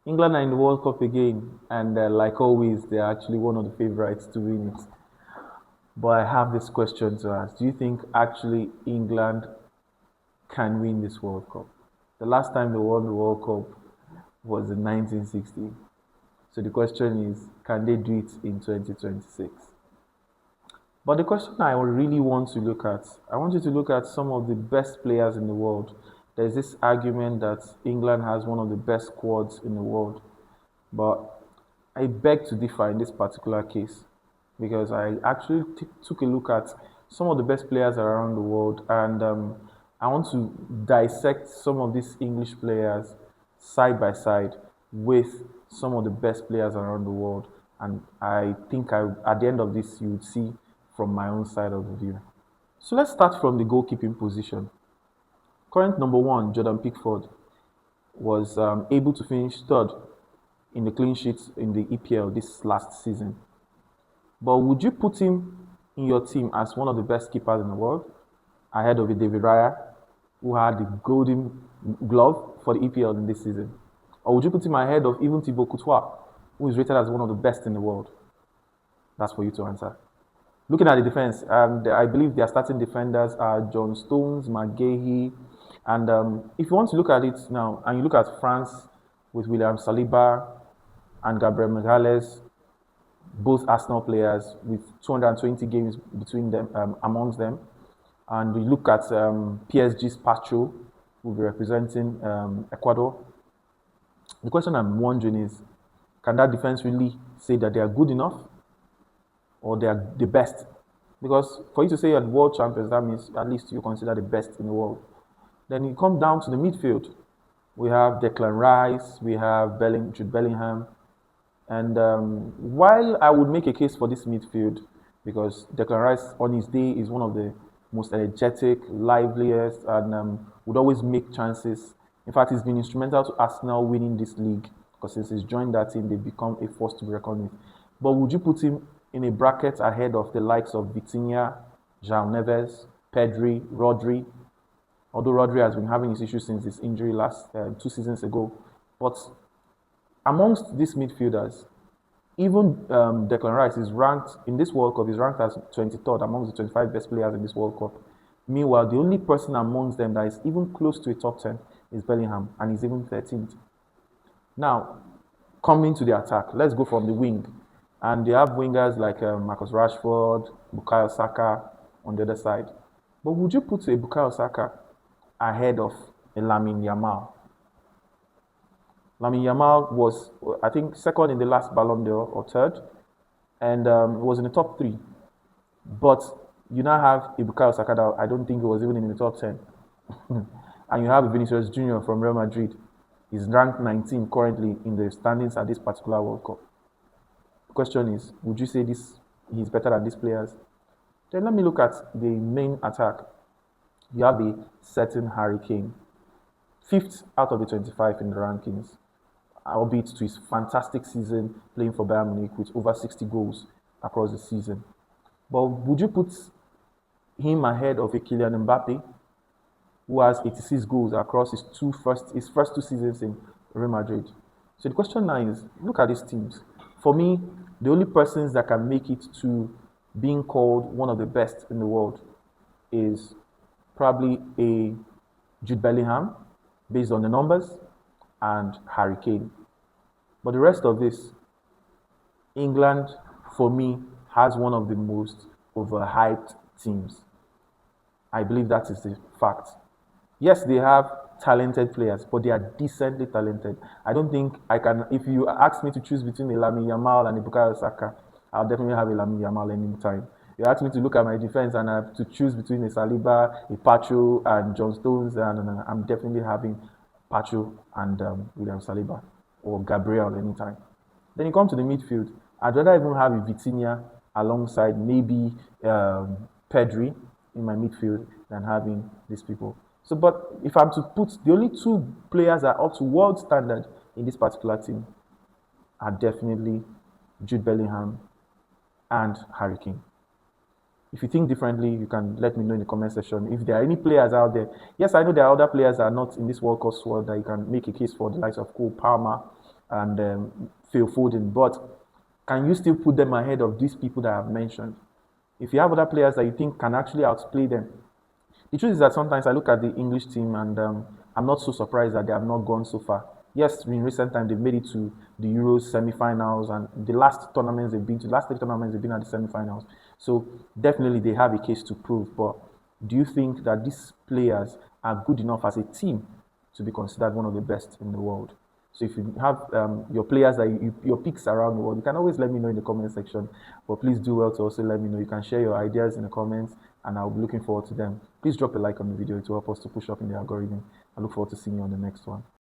England are in the World Cup again, and like always, they're actually one of the favorites to win it. But I have this question to ask: do you think actually England can win this World Cup? The last time they won the World Cup was in 1960. So the question is, can they do it in 2026? But the question I really want to look at, I want you to look at some of the best players in the world. There's this argument that England has one of the best squads in the world. But I beg to differ in this particular case because I actually took a look at some of the best players around the world, and I want to dissect some of these English players side by side with some of the best players around the world. And I think at the end of this, you would see from my own side of the view. So let's start from the goalkeeping position. Current number one, Jordan Pickford, was able to finish third in the clean sheets in the EPL this last season. But would you put him in your team as one of the best keepers in the world, ahead of David Raya, who had the golden glove for the EPL in this season? Or would you put him ahead of even Thibaut Courtois, who is rated as one of the best in the world? That's for you to answer. Looking at the defense, I believe their starting defenders are John Stones, McGahey, and if you want to look at it now, and you look at France with William Saliba and Gabriel Magalhaes, both Arsenal players with 220 games between them, amongst them, and we look at PSG's Pacho, who will be representing Ecuador. The question I'm wondering is, can that defense really say that they are good enough or they are the best? Because for you to say you're the world champions, that means at least you consider the best in the world. Then you come down to the midfield. We have Declan Rice, we have Jude Bellingham, and while I would make a case for this midfield, because Declan Rice on his day is one of the most energetic, liveliest, and would always make chances. In fact, he's been instrumental to Arsenal winning this league because since he's joined that team, they've become a force to be reckoned with. But would you put him in a bracket ahead of the likes of Vitinha, João Neves, Pedri, Rodri? Although Rodri has been having his issues since his injury last 2 seasons ago. But amongst these midfielders, even Declan Rice is ranked in this World Cup, is ranked as 23rd amongst the 25 best players in this World Cup. Meanwhile, the only person amongst them that is even close to a top 10 is Bellingham, and he's even 13th. Now, coming to the attack, let's go from the wing. And they have wingers like Marcus Rashford, Bukayo Saka on the other side. But would you put a Bukayo Saka ahead of a Lamine Yamal? Lamine Yamal was, I think, second in the last Ballon d'Or or third, and was in the top three. But you now have a Bukayo Saka that I don't think he was even in the top 10. And you have Vinicius Junior from Real Madrid. He's ranked 19 currently in the standings at this particular World Cup. The question is, would you say he's better than these players? Then let me look at the main attack. You have a certain Harry Kane, fifth out of the 25 in the rankings, albeit to his fantastic season playing for Bayern Munich with over 60 goals across the season. But would you put him ahead of a Kylian Mbappe, who has 86 goals across his first 2 seasons in Real Madrid? So the question now is, look at these teams. For me, the only persons that can make it to being called one of the best in the world is probably a Jude Bellingham, based on the numbers, and Harry Kane. But the rest of this, England, for me, has one of the most overhyped teams. I believe that is the fact. Yes, they have talented players, but they are decently talented. I don't think I can. If you ask me to choose between a Lamine Yamal and a Bukayo Saka, I'll definitely have a Lamine Yamal any time. You ask me to look at my defense and I have to choose between a Saliba, a Pacho, and John Stones, and I'm definitely having Pacho and William Saliba or Gabriel anytime. Then you come to the midfield. I'd rather even have a Vitinha alongside maybe Pedri in my midfield than having these people. So, but if I'm to put the only two players that are up to world standard in this particular team are definitely Jude Bellingham and Harry Kane. If you think differently, you can let me know in the comment section. If there are any players out there, yes, I know there are other players that are not in this World Cup squad that you can make a case for, the likes of Cole Palmer and Phil Foden. But can you still put them ahead of these people that I've mentioned? If you have other players that you think can actually outplay them, the truth is that sometimes I look at the English team and I'm not so surprised that they have not gone so far. Yes, in recent time they've made it to the Euros semi-finals and the last tournaments they've been to, the last three tournaments they've been at the semi-finals. So definitely they have a case to prove. But do you think that these players are good enough as a team to be considered one of the best in the world? So if you have your players that your picks around the world, you can always let me know in the comment section. But please do well to also let me know. You can share your ideas in the comments, and I'll be looking forward to them. Please drop a like on the video to help us to push up in the algorithm. I look forward to seeing you on the next one.